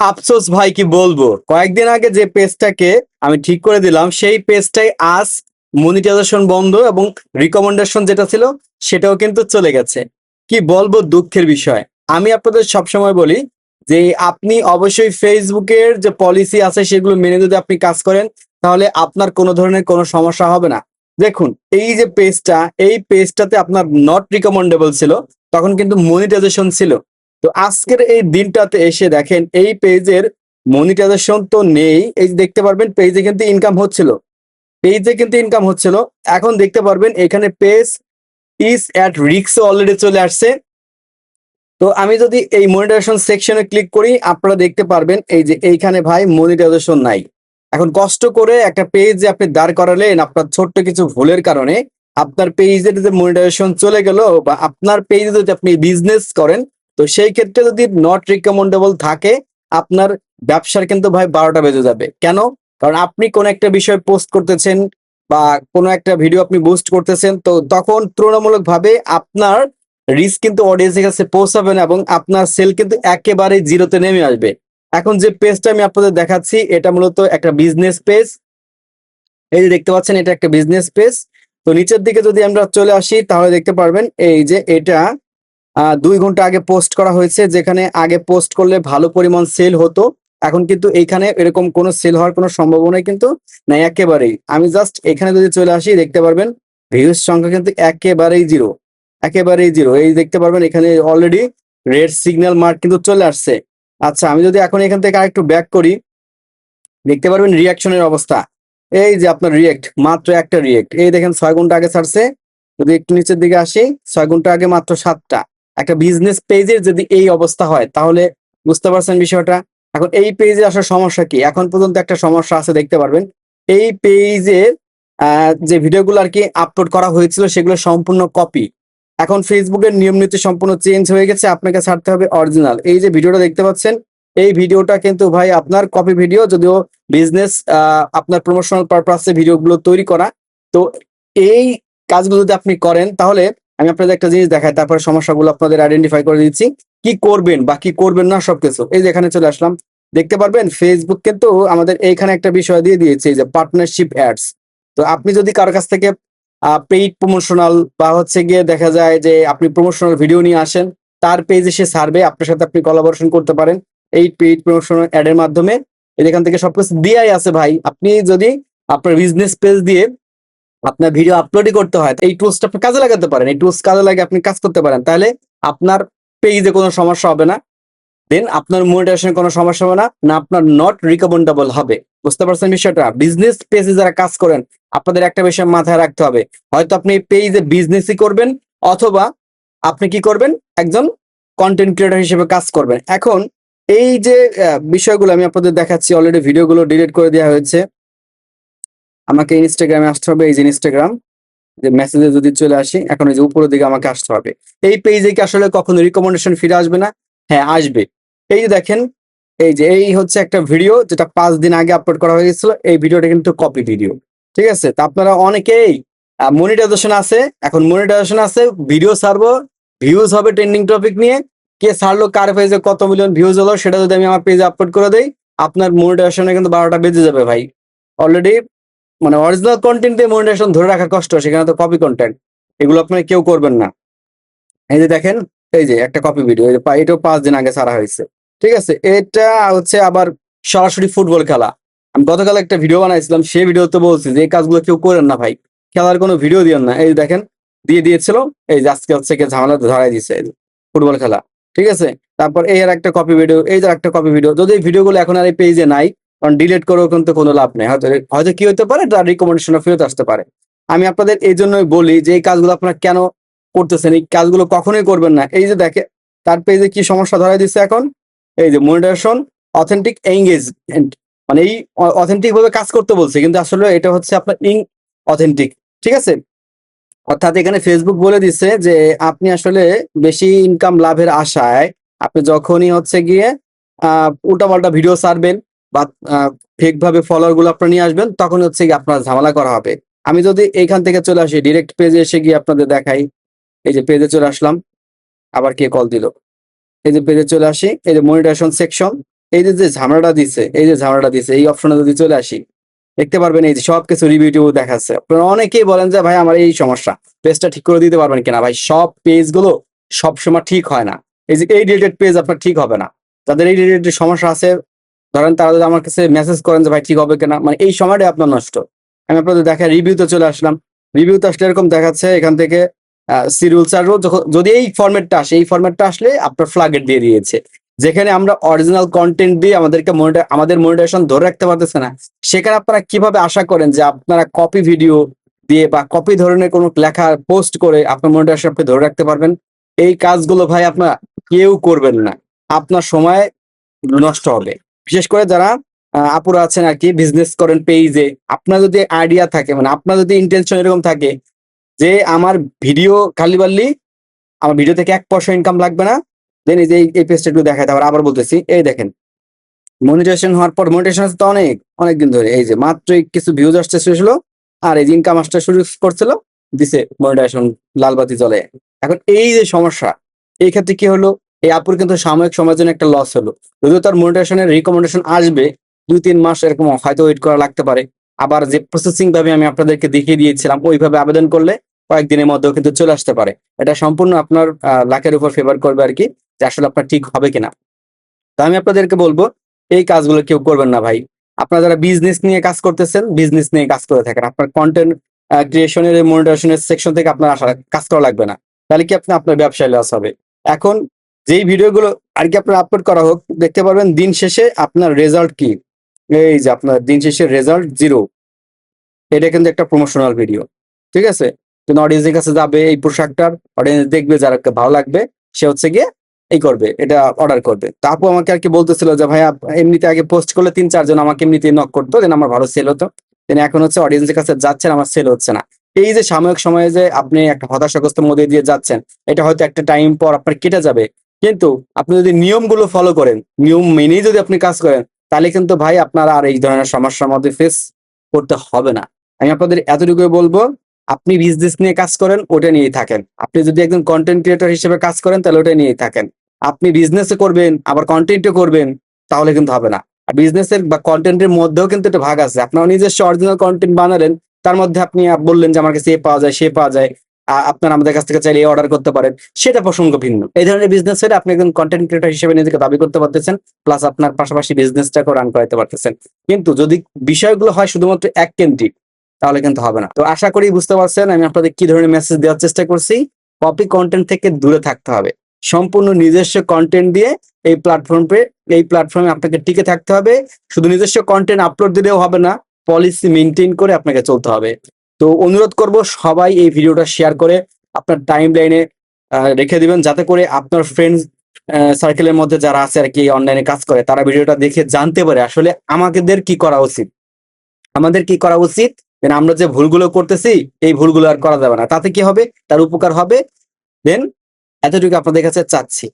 আফসোস ভাই, কি বলবো, কয়েকদিন আগে যে পেজটাকে আমি ঠিক করে দিলাম সেই পেজটাই আজ মনিটাইজেশন বন্ধ এবং রিকমেন্ডেশন যেটা ছিল সেটাও কিন্তু চলে গেছে। কি বলবো, দুঃখের বিষয়। আমি আপনাদের সবসময় বলি যে আপনি অবশ্যই ফেসবুকের যে পলিসি আছে সেগুলো মেনে যদি আপনি কাজ করেন তাহলে আপনার কোনো ধরনের কোনো সমস্যা হবে না। দেখুন, এই যে পেজটা, এই পেজটাতে আপনার নট রিকমেন্ডেবল ছিল, তখন কিন্তু মনিটাইজেশন ছিল। তো আজকের এই দিনটাতে এসে দেখেন এই পেজের মনিটাইজেশন তো নেই, এই যে দেখতে পারবেন পেজে কিন্তু ইনকাম হচ্ছিল, পেজে কিন্তু ইনকাম হচ্ছিল। এখন দেখতে পারবেন এখানে page is at risk already চলে আসছে। তো আমি যদি এই মনিটাইজেশন সেকশনে ক্লিক করি আপনারা দেখতে পারবেন এই যে এইখানে ভাই মনিটাইজেশন নাই। এখন কষ্ট করে একটা পেজ যে আপনি দাঁড় করালেন আপনার ছোট্ট কিছু ভুলের কারণে আপনার পেজের যে মনিটাইজেশন চলে গেল, বা আপনার পেজে যদি আপনি বিজনেস করেন তো সেই ক্ষেত্রে যদি নট রিকমেন্ডেবল থাকে আপনার ব্যবসার কিন্তু ভাই 12টা বেজে যাবে। কেন? কারণ আপনি কোন একটা বিষয় পোস্ট করতেছেন বা কোনো একটা ভিডিও আপনি বুস্ট করতেছেন, তো তখন তুলনামূলকভাবে আপনার রিস্ক কিন্তু অডিয়েন্সের কাছে পৌঁছাবে না এবং আপনার সেল কিন্তু একেবারে জিরোতে নেমে আসবে। এখন যে পেজটা আমি আপনাদের দেখাচ্ছি এটা মূলত একটা বিজনেস পেজ। এই যে দেখতে পাচ্ছেন এটা একটা বিজনেস পেজ। তো নিচের দিকে যদি আমরা চলে আসি তাহলে দেখতে পারবেন এই যে এটা 2 ঘন্টা আগে পোস্ট করা হয়েছে, যেখানে আগে পোস্ট করলে ভালো পরিমাণ সেল হতো। এখন কিন্তু এইখানে এরকম কোনো সেল হওয়ার কোনো সম্ভাবনাই কিন্তু নাই একেবারেই। আমি জাস্ট এখানে যদি চলে আসি দেখতে পারবেন ভিউজ সংখ্যা কিন্তু একেবারেই জিরো, একেবারেই জিরো। এই দেখতে পারবেন এখানে অলরেডি রেড সিগন্যাল মার্ক কিন্তু চলে আসছে। আচ্ছা, আমি যদি এখন এখান থেকে আরেকটু ব্যাক করি দেখতে পারবেন রিয়াকশনের অবস্থা। এই যে আপনার রিয়েক্ট, মাত্র একটা রিয়েক্ট, এই দেখেন 6 ঘন্টা আগে ছাড়ছে। যদি একটু নিচের দিকে আসি 6 ঘন্টা আগে মাত্র 7টা। একটা বিজনেস পেজের যদি এই অবস্থা হয় তাহলে বুঝতে পারছেন বিষয়টা। এখন এই পেজে আসার সমস্যা কি? এখন পর্যন্ত একটা সমস্যা আছে দেখতে পারবেন। এই পেজের যে ভিডিওগুলো আর কি আপলোড করা হয়েছিল সেগুলো সম্পূর্ণ কপি। এখন ফেসবুকের নিয়ম নীতি সম্পূর্ণ চেঞ্জ হয়ে গেছে, আপনাকে ছাড়তে হবে অরিজিনাল। এই যে ভিডিওটা দেখতে পাচ্ছেন এই ভিডিওটা কিন্তু ভাই আপনার কপি ভিডিও, যদিও বিজনেস আপনার প্রমোশনাল পারপাসে ভিডিওগুলো তৈরি করা। তো এই কাজগুলো যদি আপনি করেন তাহলে আমি আপনাদের একটা জিনিস দেখাই, তারপরে সমস্যাগুলো আপনাদের আইডেন্টিফাই করে দিচ্ছি কি করবেন বা কি করবেন না সবকিছু। এই যে এখানে চলে আসলাম, দেখতে পারবেন ফেসবুক কিন্তু আমাদের এইখানে একটা বিষয় দিয়ে দিয়েছে, এই যে পার্টনারশিপ অ্যাডস। তো আপনি যদি কারোর কাছ থেকে পেইড প্রমোশনাল বা হচ্ছে গিয়ে দেখা যায় যে আপনি প্রমোশনাল ভিডিও নিয়ে আসেন, তার পেজে সে সার্ভে আপনার সাথে আপনি কোলাবোরেশন করতে পারেন এই পেইড প্রমোশনাল অ্যাড এর মাধ্যমে। এখান থেকে সবকিছু দিয়াই আছে ভাই। আপনি যদি আপনার বিজনেস পেজ দিয়ে আপনার ভিডিও আপলোডই করতে হয় এই টুলসটা আপনি কাজে লাগাতে পারেন, এই টুলস কাজে লাগে আপনি কাজ করতে পারেন, তাহলে আপনার পেজে কোনো সমস্যা হবে না। দেন আপনার মনিটাইজেশন কোনো সমস্যা হবে না, না আপনার নট রিকমেন্ডেবল হবে। বুঝতে পারছেন বিষয়টা? বিজনেস পেজে যারা কাজ করেন আপনাদের একটা বিষয় মাথায় রাখতে হবে, হয়তো আপনি পেজে বিজনেসই করবেন অথবা আপনি কি করবেন একজন কন্টেন্ট ক্রিয়েটর হিসেবে কাজ করবেন। এখন এই যে বিষয়গুলো আমি আপনাদের দেখাচ্ছি, অলরেডি ভিডিওগুলো ডিলিট করে দেওয়া হয়েছে। আমাকে ইনস্টাগ্রামে আসতে হবে, এই যে ইনস্টাগ্রাম যে মেসেজে যদি চলে আসি এখন এই যে উপরের দিকে আমাকে আসতে হবে। এই পেজে কি আসলে কখনো রিকমেন্ডেশন ফিরে আসবে না? হ্যাঁ আসবে। এই যে দেখেন এই যে এই হচ্ছে একটা ভিডিও যেটা 5 দিন আগে আপলোড করা হয়েছিল, এই ভিডিওটা কিন্তু কপি ভিডিও। ঠিক আছে? তা আপনারা অনেকেই মনিটাইজেশন আছে, এখন মনিটাইজেশন আছে, ভিডিও ছাড়বো, ভিউজ হবে ট্রেন্ডিং টপিক নিয়ে, কে ছাড়লো কার পেজে কত মিলিয়ন ভিউজ হলো সেটা যদি আমি আমার পেজে আপলোড করে দেই আপনার মনিটাইজেশনে কিন্তু 12টা বেজে যাবে ভাই। অলরেডি মানে অরিজিনাল কন্টেন্ট দিয়ে মনিটাইজেশন ধরে রাখা কষ্ট, সেখানে তো কপি কন্টেন্ট, এগুলো আপনারা কেউ করবেন না। এই যে দেখেন এই যে একটা কপি ভিডিও, এটাও 5 দিন আগে ছাড়া হয়েছে। ঠিক আছে? এটা হচ্ছে আবার সরাসরি ফুটবল খেলা। আমি গতকাল একটা ভিডিও বানাইছিলাম, সেই ভিডিওতে বলছি যে এই কাজগুলো কেউ করেন না ভাই, খেলার কোনো ভিডিও দিয়েন না। এই যে দেখেন দিয়ে দিয়েছিল, এই যে আজকে হচ্ছে গিয়ে ঝামেলা ধরাই দিছে, এই যে ফুটবল খেলা। ঠিক আছে? তারপর এই আর একটা কপি ভিডিও, এই যে একটা কপি ভিডিও। যদি এই ভিডিওগুলো এখন আর এই পেজে নাই, কারণ ডিলিট করেও কিন্তু কোনো লাভ নেই, হয়তো হয়তো কি হতে পারে তার রিকমেন্ডেশন ফেরত আসতে পারে। আমি আপনাদের এই জন্যই বলি যে এই কাজগুলো আপনারা কেন করতেছেন, এই কাজগুলো কখনোই করবেন না। এই যে দেখে তার পেজে কি সমস্যা ধরাই দিচ্ছে এখন, এই যে মনিটাইজেশন অথেন্টিক এঙ্গেজমেন্ট, মানে এই অথেন্টিক ভাবে কাজ করতে বলছে কিন্তু আসলে এটা হচ্ছে আপনার অথেন্টিক। ঠিক আছে? অর্থাৎ এখানে ফেসবুক বলে দিচ্ছে যে আপনি আসলে বেশি ইনকাম লাভের আশায় আপনি যখনই হচ্ছে গিয়ে উল্টাপাল্টা ভিডিও ছাড়বেন বা ফেক ভাবে ফলোয়ার গুলো আপনার নিয়ে আসবেন তখন হচ্ছে গিয়ে আপনার ঝামেলা করা হবে। আমি যদি এইখান থেকে চলে আসি ডিরেক্ট পেজে এসে গিয়ে আপনাদের দেখাই, এই যে পেজে চলে আসলাম, আবার কে কল দিল, এই যে পেজে চলে আসি, এই যে মনিটাইজেশন সেকশন, এই যে যে ঝামেলাটা দিছে, এই অপশনে যদি চলে আসি, দেখতে পারবেন এই যে সবকিছু রিভিউ টিভিউ দেখাচ্ছে। আপনারা অনেকেই বলেন যে ভাই আমার এই সমস্যা, পেজটা ঠিক করে দিতে পারবেন কিনা? ভাই সব পেজ গুলো সবসময় ঠিক হয় না। এই যে এই রিলেটেড পেজ আপনার ঠিক হবে না, তাদের এই রিলেটেড সমস্যা আছে, ধরেন তারা যদি আমার কাছে মেসেজ করেন যে ভাই ঠিক হবে কিনা, মানে এই সময়টাই আপনার নষ্ট। আমি আপনাদের দেখা রিভিউতে চলে আসলাম, রিভিউতে আসলে এরকম দেখাচ্ছে এখান থেকে সিরিয়াল চার্জ, যদি এই ফরম্যাটটা আসে, এই ফরম্যাটটা আসলে আপনার ফ্ল্যাগেট দিয়ে দিয়েছে। যেখানে আমরা অরিজিনাল কন্টেন্ট দিয়ে আমাদেরকে আমাদের মনিটাইজেশন ধরে রাখতে পারতেছে না, সেখানে আপনারা কিভাবে আশা করেন যে আপনারা কপি ভিডিও দিয়ে বা কপি ধরনের কোনো লেখা পোস্ট করে আপনার মনিটাইজেশন আপনি ধরে রাখতে পারবেন? এই কাজগুলো ভাই আপনারা কেউ করবেন না, আপনার সময় নষ্ট হবে। বিশেষ করে যারা আপুরা আছেন আর কি, বিজনেস করেন পেজে, আপনার যদি আইডিয়া থাকে, মানে আপনার যদি ইন্টেনশন এরকম থাকে যে আমার ভিডিও খালি বাল্লি, আমার ভিডিও থেকে 1 পয়সা ইনকাম লাগবে না, দেন এই যে এই পেজটা একটু দেখায়, তারপর আবার বলতেছি, এই দেখেন মনিটাইজেশন হওয়ার পর, মনিটাইজেশন আছে তো অনেকদিন ধরে, এই যে মাত্রই কিছু ভিউজ আসতে শুরু হলো, আর এই যে ইনকাম আসতে শুরু করছিল, দিছে মনিটাইজেশন লাল বাতি জ্বলে। এখন এই যে সমস্যা, এই ক্ষেত্রে কি হলো, এই আপুর কিন্তু সাময়িক সময়ের জন্য একটা লস হলো। যদিও তার মনিটাইজেশনের রিকমেন্ডেশন আসবে 2-3 মাস এরকম হয়তো ওয়েট করা লাগতে পারে। আবার যে প্রসেসিং ভাবে আমি আপনাদেরকে দেখিয়ে দিয়েছিলাম, ওইভাবে আবেদন করলে কয়েকদিনের মধ্যেও কিন্তু চলে আসতে পারে। এটা সম্পূর্ণ আপনার লাকের উপর ফেভার করবে আর কি, যে আসলে আপনার ঠিক হবে কিনা। তো আমি আপনাদেরকে বলবো এই কাজগুলো কেউ করবেন না ভাই। আপনারা যারা বিজনেস নিয়ে কাজ করতেছেন, বিজনেস নিয়ে কাজ করে থাকেন, আপনার কন্টেন্ট ক্রিয়েশনের মনিটাইজেশনের সেকশন থেকে আপনার আসা কাজ করা লাগবে না, তাহলে কি আপনার ব্যবসায় লস হবে। এখন যেই ভিডিওগুলো আর কি আপনার আপলোড করা হোক, দেখতে পারবেন দিন শেষে আপনার রেজাল্ট কি, এই যে আপনার দিন শেষে রেজাল্ট 0। এটা কিন্তু একটা প্রমোশনাল ভিডিও, ঠিক আছে? কিন্তু অডিয়েন্সের কাছে যাবে এই পোশাকটার, অডিয়েন্স দেখবে, যারা ভালো লাগবে সে হচ্ছে গিয়ে এই করবে, এটা অর্ডার করবে। তো আপু আমাকে আর কি বলতেছিল যে ভাই এমনিতে আগে পোস্ট করলে 3-4 জন আমাকে এমনিতে নক করতো, দেন আমার ভালো সেল হতো, দেন এখন হচ্ছে অডিয়েন্সের কাছে যাচ্ছেন, আমার সেল হচ্ছে না। এই যে সাময়িক সময়ে যে আপনি একটা হতাশাগ্রস্ত মধ্যে দিয়ে যাচ্ছেন, এটা হয়তো একটা টাইম পর আপনার কেটে যাবে, কিন্তু আপনি যদি নিয়মগুলো ফলো করেন, নিয়ম মেনেই যদি আপনি কাজ করেন, তাহলে কিন্তু ভাই আপনার আর এই ধরনের সমস্যার মধ্যে ফেস করতে হবে না। আমি আপনাদের এতটুকুই বলবো, আপনি বিজনেস নিয়ে কাজ করেন, ওটা নিয়েই থাকেন। আপনি যদি একজন কন্টেন্ট ক্রিয়েটর হিসেবে কাজ করেন, তাহলে ওটা নিয়েই থাকেন। আপনি বিজনেস করবেন আবার কন্টেন্টও করবেন, তাহলে কিন্তু হবে না। আর বিজনেসের বা কন্টেন্টের মধ্যেও কিন্তু একটা ভাগ আছে। আপনার নিজস্ব অরিজিনাল কন্টেন্ট বানালেন, তার মধ্যে আপনি বললেন যে আমার কাছে এ পাওয়া যায়, সে পাওয়া যায়, আপনার আমাদের কাছ থেকে চাইলে অর্ডার করতে পারেন, সেটা প্রসঙ্গ ভিন্ন। এই ধরনের বিজনেস হলে আপনি একজন কন্টেন্ট ক্রিয়েটর হিসেবে নিজেকে দাবি করতে পারতেছেন, প্লাস আপনার পাশাপাশি বিজনেসটাকে রান করাতে পারতেছেন। কিন্তু যদি বিষয়গুলো হয় শুধুমাত্র এক কেন্দ্রিক, তাহলে কিন্তু হবে না। তো আশা করি বুঝতে পারছেন আমি আপনাদের কি ধরনের মেসেজ দেওয়ার চেষ্টা করছি। কপি কন্টেন্ট থেকে দূরে থাকতে হবে, সম্পূর্ণ নিজস্ব কন্টেন্ট দিয়ে এই প্ল্যাটফর্মে আপনাকে টিকে থাকতে হবে। শুধু নিজস্ব কন্টেন্ট আপলোড দিলেও হবে না, পলিসি মেনটেন করে আপনাকে চলতে হবে। তো অনুরোধ করব সবাই এই ভিডিওটা শেয়ার করে আপনার টাইম লাইনে রেখে দিবেন, যাতে করে আপনার ফ্রেন্ডস সার্কেলের মধ্যে যারা আছে আর কি অনলাইনে কাজ করে, তারা ভিডিওটা দেখে জানতে পারে আসলে আমাদের কি করা উচিত। আমাদের কি করা উচিত, আমরা যে ভুলগুলো করতেছি এই ভুলগুলো আর করা যাবে না, তাতে কি হবে, তার উপকার হবে। দেন এতটুকু আপনাদের কাছে চাচ্ছি।